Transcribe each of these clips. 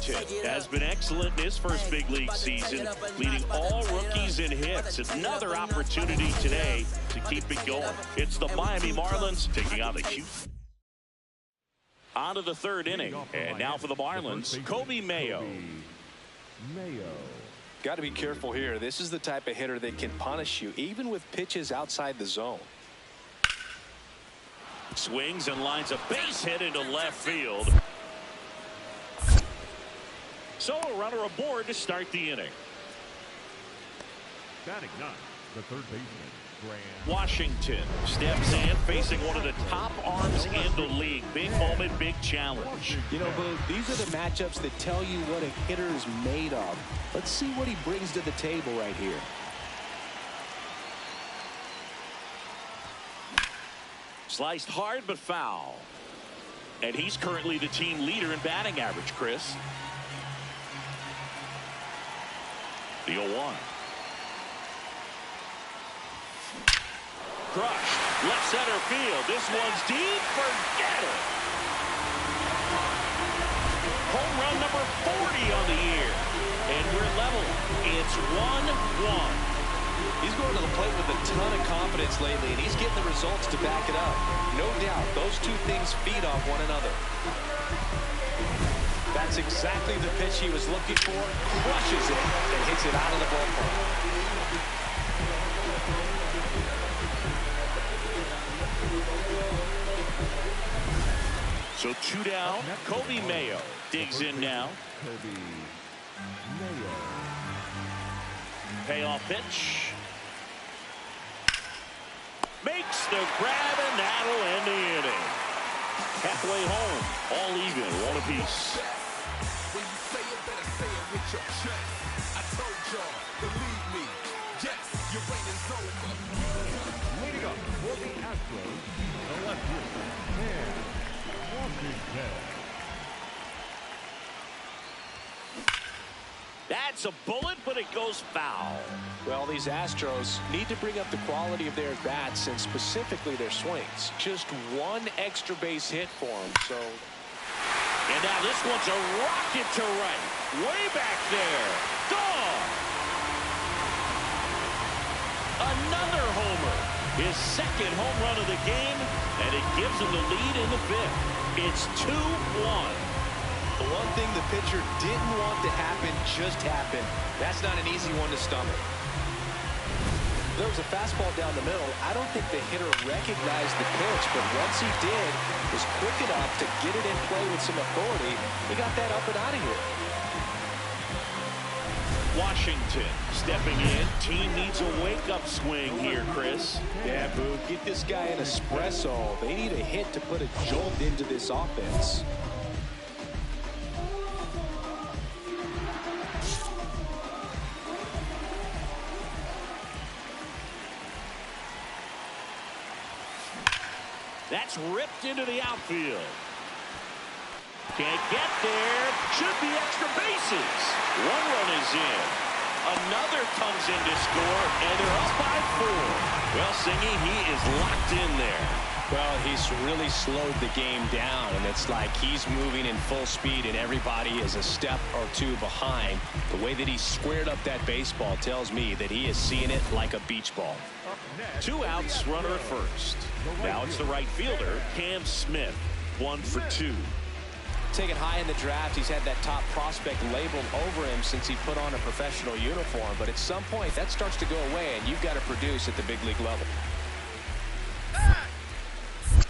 Washington has been excellent in his first big league season, leading all rookies in hits. Another opportunity today to keep it going. It's the Miami Marlins taking on the Houston. On to the third inning, and now for the Marlins, Coby Mayo. Got to be careful here. This is the type of hitter that can punish you even with pitches outside the zone. Swings and lines a base hit into left field. So a runner aboard to start the inning. Batting ninth, the third baseman, Grant. Washington steps in, facing one of the top arms in the league. Big moment, big challenge. You know, Boog, these are the matchups that tell you what a hitter is made of. Let's see what he brings to the table right here. Sliced hard but foul. And he's currently the team leader in batting average, Chris. The 0-1. Crushed. Left center field. This one's deep. Forget it. Home run number 40 on the year. And we're level. It's 1-1. He's going to the plate with a ton of confidence lately, and he's getting the results to back it up. No doubt, those two things feed off one another. That's exactly the pitch he was looking for. Crushes it and hits it out of the ballpark. So 2 down. Coby Mayo digs in now. Coby Mayo. Payoff pitch. Makes the grab, and that'll end the inning. Halfway home, all even, one apiece. When you say it, better say it with your chest. I told y'all, believe me. Yes, your reign is over. Leading up for the Astros, the left fielder, and Washington. That's a bullet, but it goes foul. Well, these Astros need to bring up the quality of their at-bats and specifically their swings. Just one extra base hit for them, so... And now this one's a rocket to right. Way back there. Gone. Another homer. His second home run of the game, and it gives him the lead in the fifth. It's 2-1. The one thing the pitcher didn't want to happen just happened. That's not an easy one to stomach. There was a fastball down the middle. I don't think the hitter recognized the pitch, but once he did, was quick enough to get it in play with some authority. He got that up and out of here. Washington stepping in. Team needs a wake-up swing here, Chris. Yeah, Boo, get this guy an espresso. They need a hit to put a jolt into this offense. That's ripped into the outfield. Can't get there. Should be extra bases. One run is in. Another comes in to score, and they're up by 4. Well, Singy, he is locked in there. Well, he's really slowed the game down, and it's like he's moving in full speed, and everybody is a step or two behind. The way that he squared up that baseball tells me that he is seeing it like a beach ball. 2 outs, runner at first. Now it's the right fielder, Cam Smith, 1 for 2. Taken high in the draft, he's had that top prospect labeled over him since he put on a professional uniform. But at some point, that starts to go away, and you've got to produce at the big league level.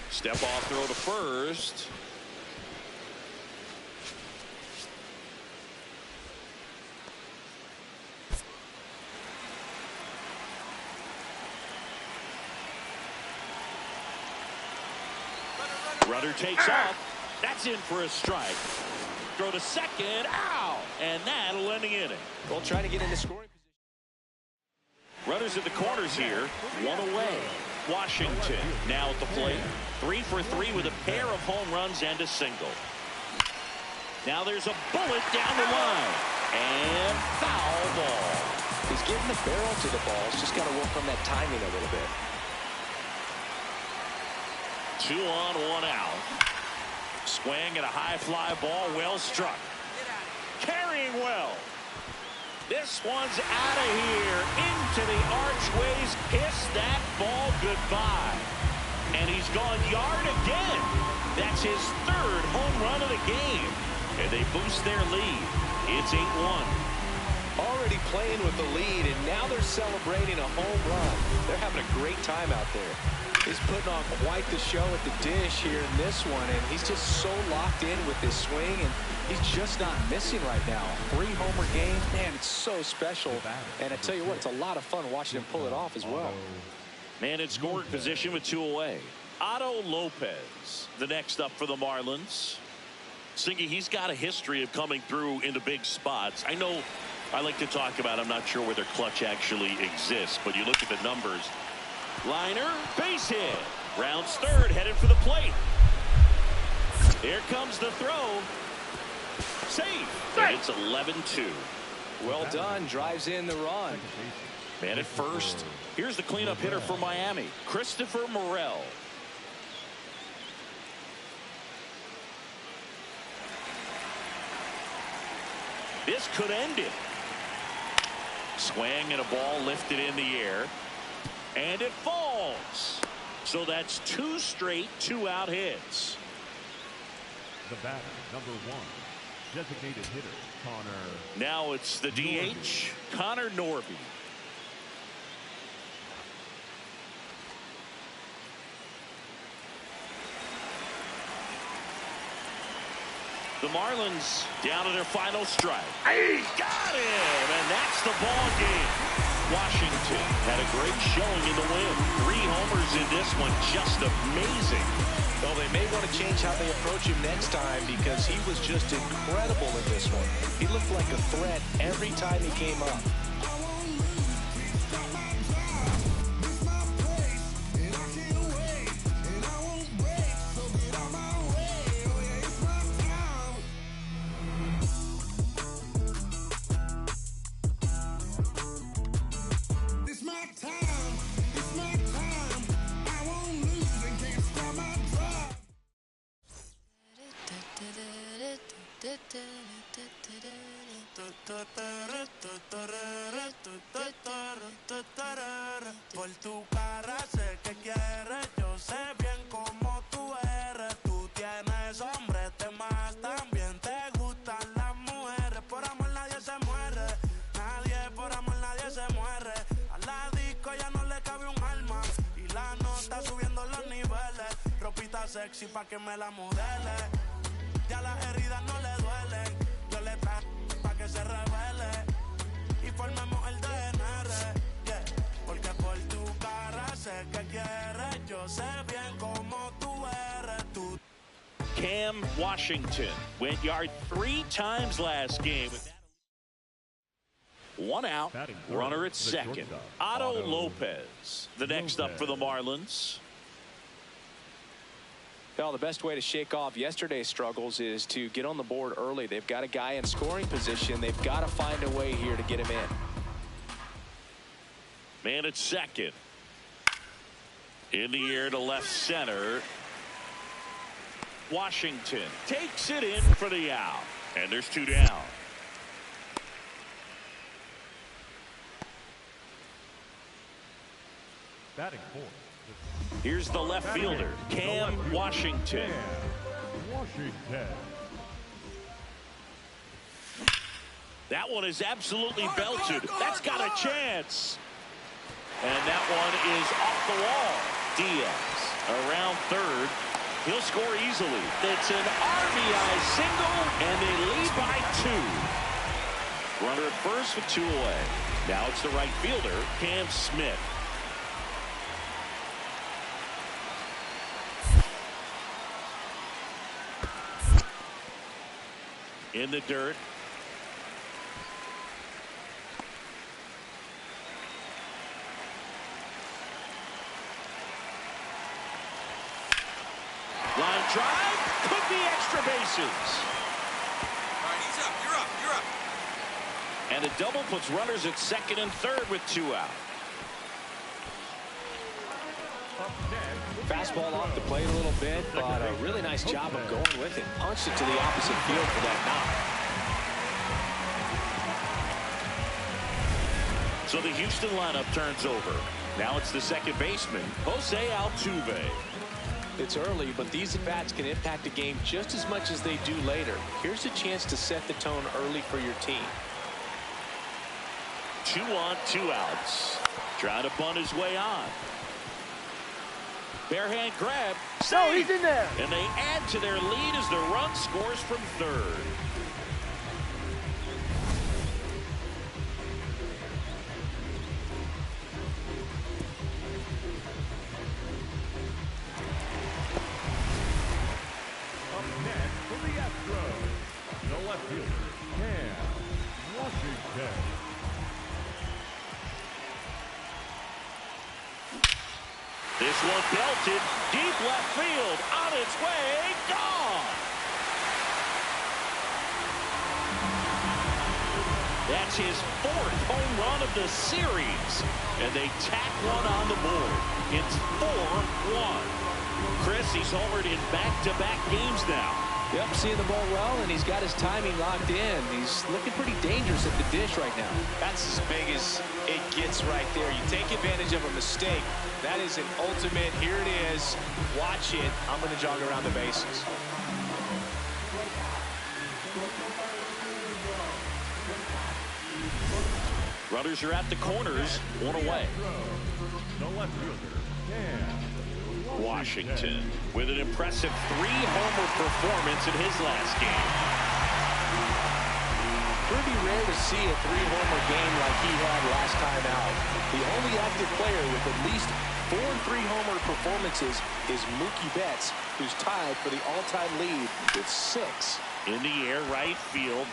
Step off throw to first. Runner takes off. That's in for a strike. Throw to second. Ow! And that'll end the inning. Well, trying to get into scoring position. Runners at the corners here. 1 away. Washington now at the plate. 3 for 3 with a pair of home runs and a single. Now there's a bullet down the line. And foul ball. He's getting the barrel to the ball. He's just got to work on that timing a little bit. 2 on, 1 out. Swing and a high fly ball, well struck. going well. This one's out of here into the archways. Kiss that ball goodbye. And he's gone yard again. That's his third home run of the game. And they boost their lead. It's 8-1. Already playing with the lead, and now they're celebrating a home run. They're having a great time out there. He's putting on quite the show at the dish here in this one, and he's just so locked in with his swing, and he's just not missing right now. 3 homer game, man, it's so special. And I tell you what, it's a lot of fun watching him pull it off as well. Man in scoring position with 2 away. Otto Lopez, the next up for the Marlins. Singy, he's got a history of coming through into big spots. I know I like to talk about, I'm not sure whether clutch actually exists, but you look at the numbers. Liner, base hit. Rounds third, headed for the plate. Here comes the throw. Safe. And it's 11-2. Well done, drives in the run. Man at first. Here's the cleanup hitter for Miami, Christopher Morel. This could end it. Swing and a ball lifted in the air. And it falls. So that's 2 straight 2-out hits. The batter, number 1, designated hitter, Connor. Now it's the DH, Connor Norby. The Marlins down to their final strike. He got him, and that's the ball game. Washington had a great showing in the win. 3 homers in this one, just amazing. Well, they may want to change how they approach him next time because he was just incredible in this one. He looked like a threat every time he came up. Por tu cara sé que quieres, yo sé bien cómo tú eres. Tú tienes hombres de más, también te gustan las mujeres. Por amor nadie se muere, nadie por amor nadie se muere. A la disco ya no le cabe un alma y la nota subiendo los niveles. Ropita sexy pa' que me la modele. Ya las heridas no le duelen, yo le traje pa' que se revele y formemos el DNR. Porque por tu cara sé que quieres, yo sé bien cómo tú eres. Tú. Cam Washington went yard 3 times last game. 1 out, runner at second. Otto Lopez, the next up for the Marlins. Well, the best way to shake off yesterday's struggles is to get on the board early. They've got a guy in scoring position. They've got to find a way here to get him in. Man at second. In the air to left center. Washington takes it in for the out. And there's 2 down. Batting 4. Here's the left fielder, Cam Washington. Washington. That one is absolutely belted. That's got a chance. And that one is off the wall. Diaz around third. He'll score easily. It's an RBI single, and they lead by 2. Runner at first with 2 away. Now it's the right fielder, Cam Smith. In the dirt. Line drive, could be extra bases. All right, he's up. You're up. You're up. And a double puts runners at second and third with 2 out. Fastball off the plate a little bit, but a really nice job of going with it. Punched it to the opposite field for that knock. So the Houston lineup turns over. Now it's the second baseman, Jose Altuve. It's early, but these at-bats can impact the game just as much as they do later. Here's a chance to set the tone early for your team. 2 on, 2 outs. Trying to bunt his way on. Barehand grab. No, he's in there. And they add to their lead as the run scores from third. Up next for the Astros, the left fielder, Cam Washington. This one belted deep left field, on its way, gone. That's his 4th home run of the series, and they tack one on the board. It's 4-1. Chris, he's homered in back-to-back games now. Yep, seeing the ball well, and he's got his timing locked in. He's looking pretty dangerous at the dish right now. That's as big as it gets right there. You take advantage of a mistake. That is an ultimate. Here it is. Watch it. I'm going to jog around the bases. Runners are at the corners, 1 away. The left fielder, Cam Washington with an impressive 3-homer performance in his last game. Pretty rare to see a 3-homer game like he had last time out. The only active player with at least 4 3-homer performances is Mookie Betts, who's tied for the all-time lead with 6. In the air, right field.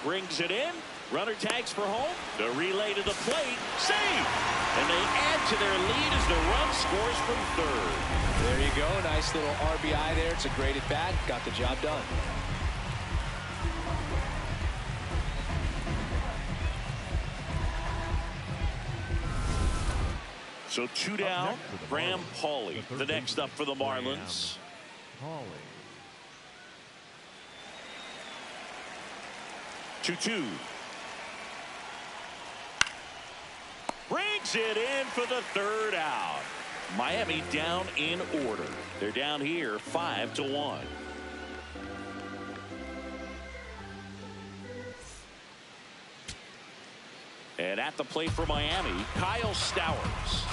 Brings it in. Runner tags for home. The relay to the plate. Save! And they add to their lead as the run scores from third. There you go. Nice little RBI there. It's a great at-bat. Got the job done. So 2 down. Graham Pauley, the next up for the Marlins. Pauley. 2-2. Brings it in for the 3rd out. Miami down in order. They're down here 5-1. And at the plate for Miami, Kyle Stowers.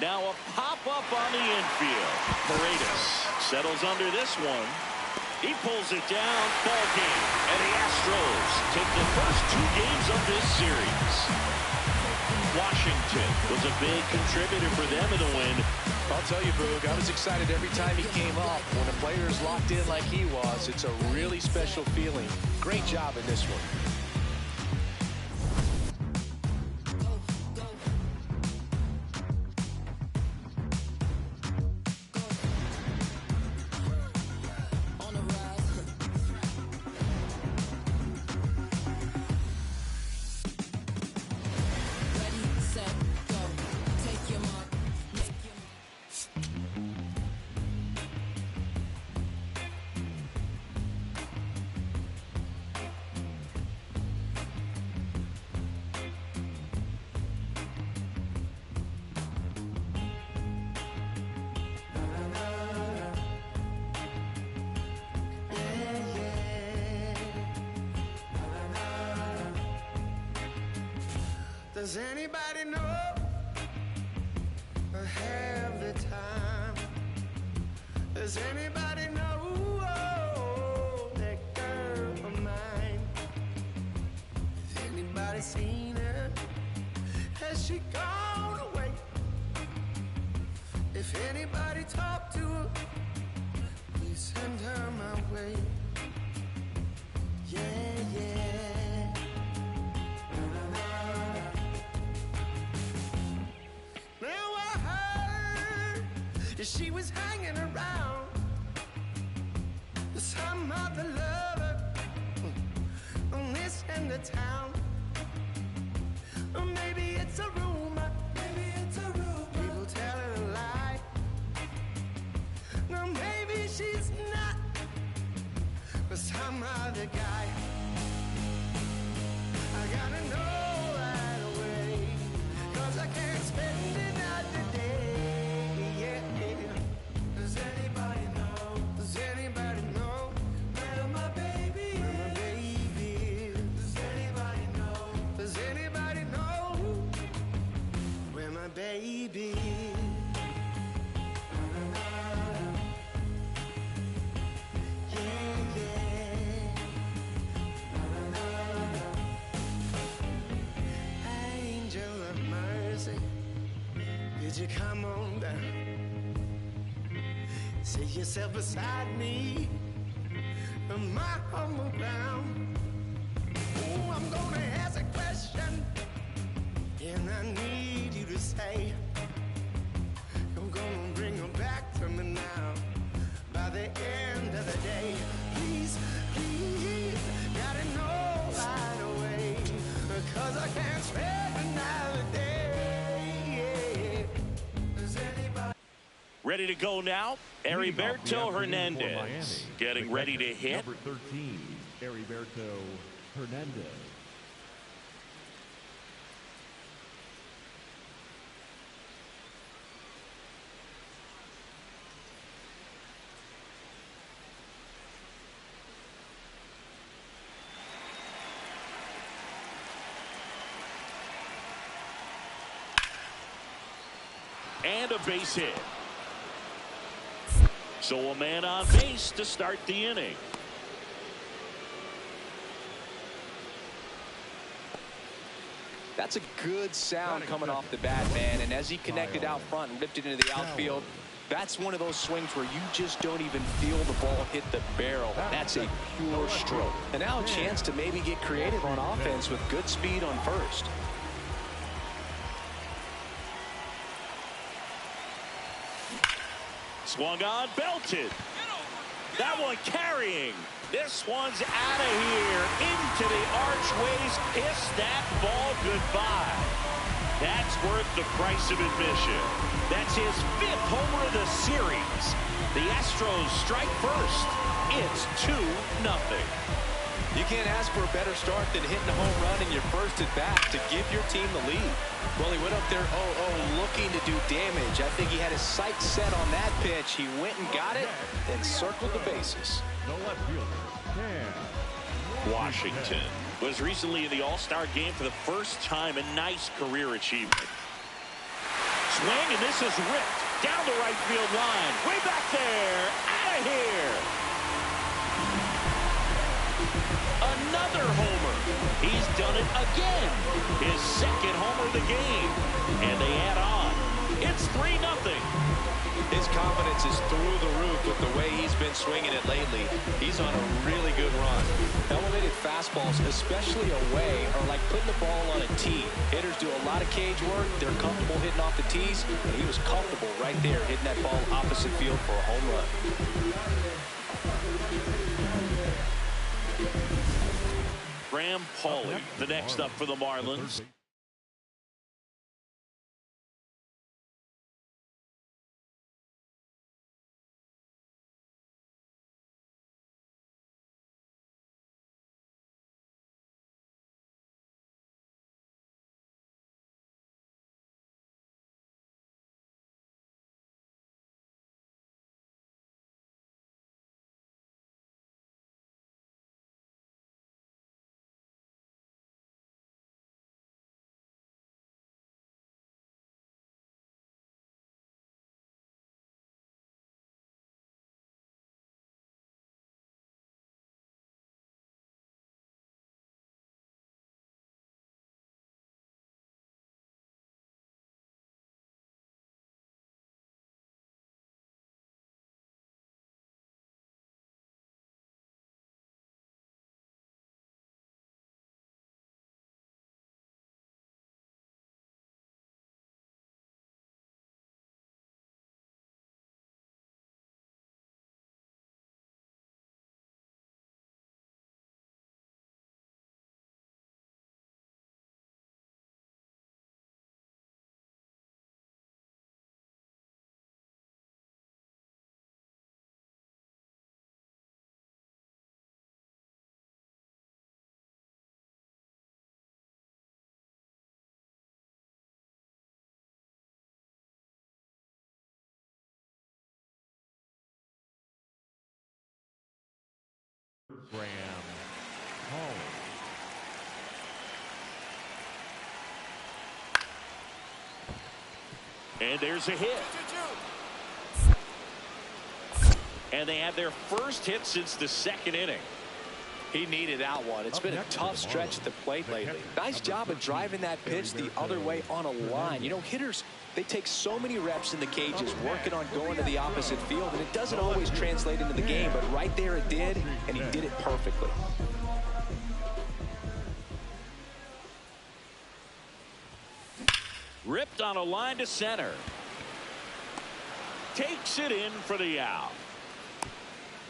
Now a pop-up on the infield. Paredes settles under this one. He pulls it down. Ball game. And the Astros take the first 2 games of this series. Washington was a big contributor for them in the win. I'll tell you, Boog, I was excited every time he came up. When a player is locked in like he was, it's a really special feeling. Great job in this one. Does anybody know or have the time? Does anybody know that girl of mine? Has anybody seen her? Has she gone away? If anybody talked to her, please send her my way. Yeah, yeah. She was hanging around with some other lover on this end of town. Or maybe it's a rumor. Maybe it's a rumor. People tell her a lie. No, maybe she's not. for some other guy. I gotta know right away, 'cause I can't spend another day. Yeah. Does anybody know? Does anybody know where my baby is? Where my baby is? Does anybody know? Does anybody know where my baby is? Could you come on down? Sit yourself beside me on my humble ground. Oh, I'm gonna ask a question, and I need you to say, I'm gonna bring her back to me now. By the end of the day, please, please, gotta know right away, 'cause I can't spend another day. Ready to go now, Heriberto Hernandez getting ready to hit. Number 13, Heriberto Hernandez. And a base hit. So a man on base to start the inning. That's a good sound coming off the bat, man. And as he connected out front and ripped it into the outfield, that's one of those swings where you just don't even feel the ball hit the barrel. That's a pure stroke. And now a chance to maybe get creative on offense with good speed on first. Swung on, belted. That one carrying. This one's out of here into the archways. Kiss that ball goodbye. That's worth the price of admission. That's his 5th homer of the series. The Astros strike first. It's 2-0. You can't ask for a better start than hitting a home run in your first at bat to give your team the lead. Well, he went up there 0-0 looking to do damage. I think he had his sights set on that pitch. He went and got it and circled the bases. The left fielder, Cam Washington was recently in the All-Star game for the first time. A nice career achievement. Swing, and this is ripped down the right field line. Way back there. Out of here. Another homer. He's done it again. His 2nd homer of the game. And they add on. It's 3-0. His confidence is through the roof with the way he's been swinging it lately. He's on a really good run. Elevated fastballs, especially away, are like putting the ball on a tee. Hitters do a lot of cage work. They're comfortable hitting off the tees, and he was comfortable right there hitting that ball opposite field for a home run. Graham Pauley, the next up for the Marlins. Graham Hall. And there's a hit. And they have their first hit since the second inning. He needed that one. It's been a tough stretch at the plate lately. Nice job of driving that pitch the other way on a line. You know, hitters, they take so many reps in the cages working on going to the opposite field, and it doesn't always translate into the game, but right there it did, and he did it perfectly. Ripped on a line to center. Takes it in for the out.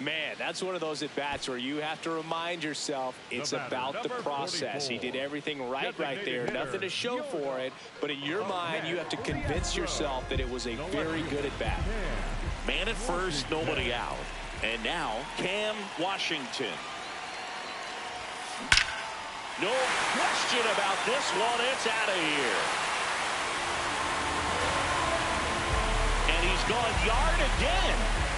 Man, that's one of those at-bats where you have to remind yourself it's about the process. He did everything right there. Nothing to show for it, but in your mind, you have to convince yourself that it was a very good at-bat. Man at first, nobody out. And now, Cam Washington. No question about this one. It's out of here. And he's gone yard again.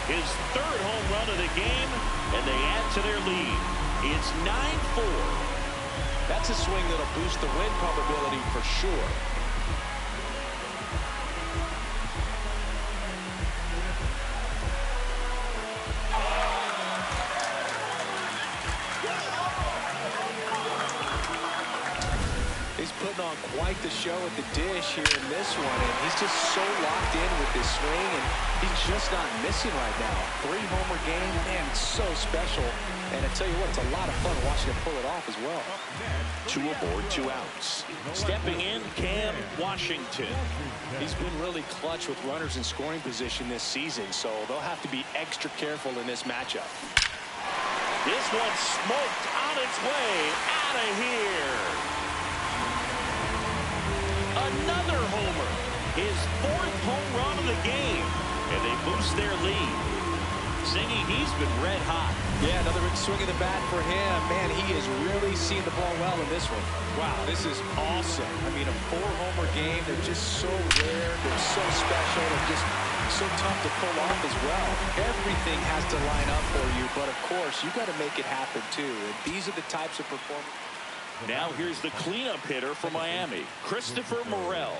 His third home run of the game, and they add to their lead. It's 9-4. That's a swing that'll boost the win probability for sure. He's putting on quite the show at the dish here in this one, and he's just so locked in with his swing, and he's just not missing right now. 3-homer game, man, it's so special. And I tell you what, it's a lot of fun watching him pull it off as well. 2 aboard, 2 outs. Stepping in, Cam Washington. He's been really clutch with runners in scoring position this season, so they'll have to be extra careful in this matchup. This one smoked on its way out of here. Another homer, his 4th home run of the game, and they boost their lead. Singy, he's been red hot. Yeah, another big swing of the bat for him. Man, he has really seen the ball well in this one. Wow, this is awesome. I mean, a 4-homer game, they're just so rare, they're so special, they're just so tough to pull off as well. Everything has to line up for you, but of course, you got to make it happen too. And these are the types of performances. Now here's the cleanup hitter for Miami, Christopher Morel.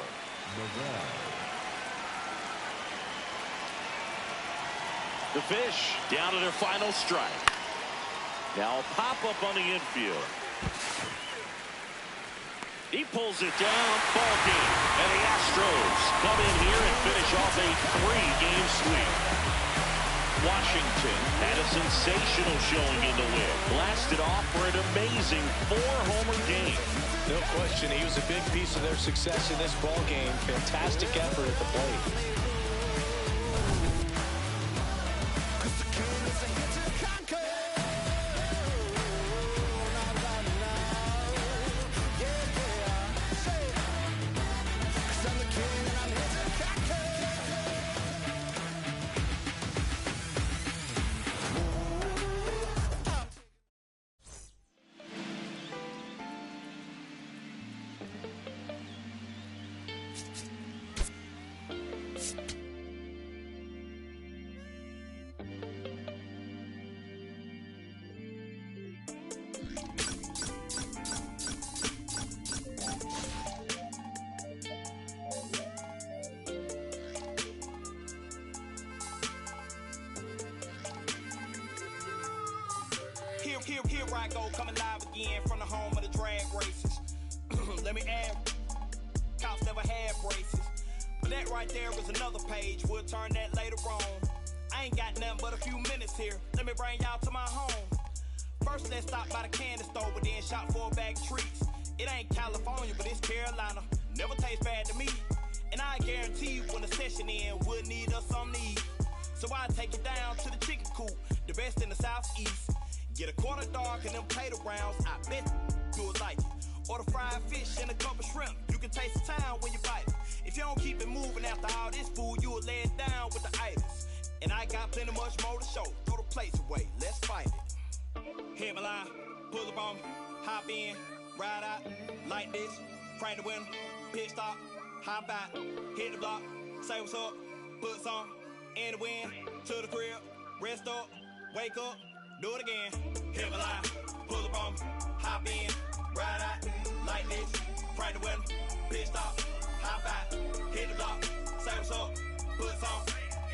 The Fish down to their final strike. Now a pop-up on the infield. He pulls it down, ball game. And the Astros come in here and finish off a 3-game sweep. Washington had a sensational showing in the win. Blasted off for an amazing 4-homer game. No question, he was a big piece of their success in this ball game. Fantastic effort at the plate. Here I go, coming live again from the home of the drag races. Let me add, cops never had braces. But that right there is another page, we'll turn that later on. I ain't got nothing but a few minutes here, let me bring y'all to my home. First let's stop by the candy store, but then shop for a bag of treats. It ain't California, but it's Carolina, never tastes bad to me. And I guarantee you when the session in, we'll need us some need. So I take it down to the chicken coop, the best in the southeast. Get a quarter dark and them potato rounds, I bet you'll like it. Order fried fish and a couple shrimp, you can taste the town when you bite it. If you don't keep it moving after all this food, you'll lay it down with the itis. And I got plenty much more to show, throw the plates away, let's fight it. Hit my line, pull up on me, hop in, ride out, like this, crank the window, pit stop, hop out, hit the block, say what's up, put some in the wind, to the crib, rest up, wake up, do it again. Hit my line, pull up on me, hop in, ride out, like this, crank the window, pit stop, hop out, hit the block, say what's up, put some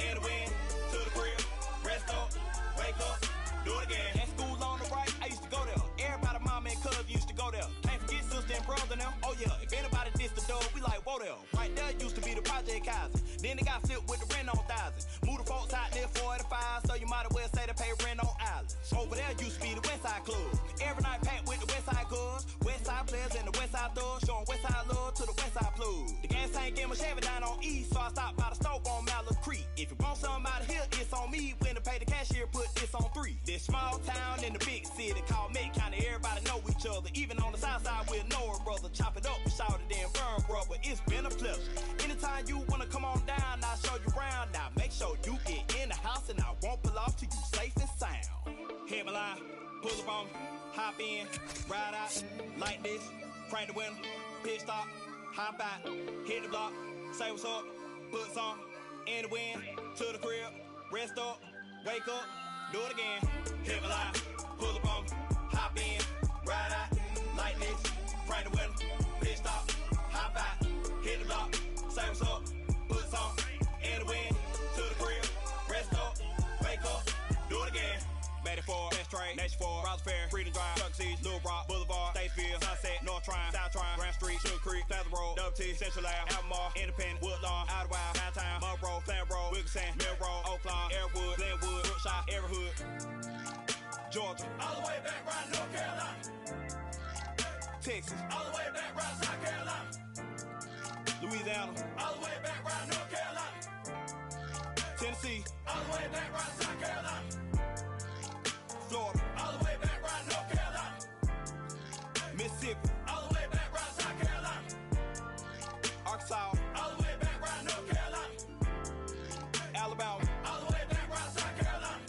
in the wind, to the crib, rest up, wake up, do it again. At school on the right, I used to go there. Everybody, mama and cuz used to go there. Can't forget sister and brother now. Oh yeah, if anybody dissed the dog, we like, whoa there. Right there used to be the Project Kaiser. Then they got flipped with the rent on thousands. Move the folks out there 45, so you might as well say they pay rent on islands. Over there used to be the Westside Club. Every night packed with the Westside cuz. Westside players and the Westside thugs, showing Westside love to the Westside plug. The gas tank get my Chevy down on East, so I stopped by the stove on Mallard Creek. If you want something out of here, it's on me. When to pay the cashier, put this on 3. This small town in the big city called Met County. Everybody know each other. Even on the south side, we'll know a brother. Chop it up and shout it then burn, brother. It's been a pleasure. Anytime you wanna come on down, I'll show you around. Now make sure you get in the house and I won't pull off till you safe and sound. Hit my line, pull up on me, hop in, ride out, like this, crank the window, pit stop, hop out, hit the block, say what's up, put some in the wind, to the crib, rest up, wake up, do it again. Hit my line, pull up on me, hop in, ride out, like this, crank the window, pit stop, hop out, hit the block, say what's up, put some in the wind, to the crib, rest up, wake up, do it again. Betty Ford, Best Trade, Nation Ford, Rouse Fair, Freedom Drive, Chuck C's, Little Rock, Boulevard, Statesville, Sunset, North Trine, South Trine, Grand Street, Sugar Creek, Plaza Road, Dub T, Central Ave, Albemarle, Independent, Woodlawn, Idlewild, Downtown, Monroe, Plant Road, Wilkinson, Mill Road, Oaklawn, Airwood, Glenwood, Brookshire, Every Hood, Georgia, all the way back round North Carolina, Texas, all the way back round South Carolina, Louisiana, all the way back round North Carolina, Tennessee, all the way back round South Carolina, Florida, all the way back round North Carolina, Mississippi, all the way back round South Carolina, Arkansas, all the way back round North Carolina, Alabama, all the way back round South Carolina.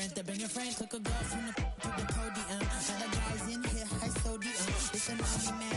different. They bring a friend, took a girl from the to the podium. All the guys in here, high sodium. It's an army man.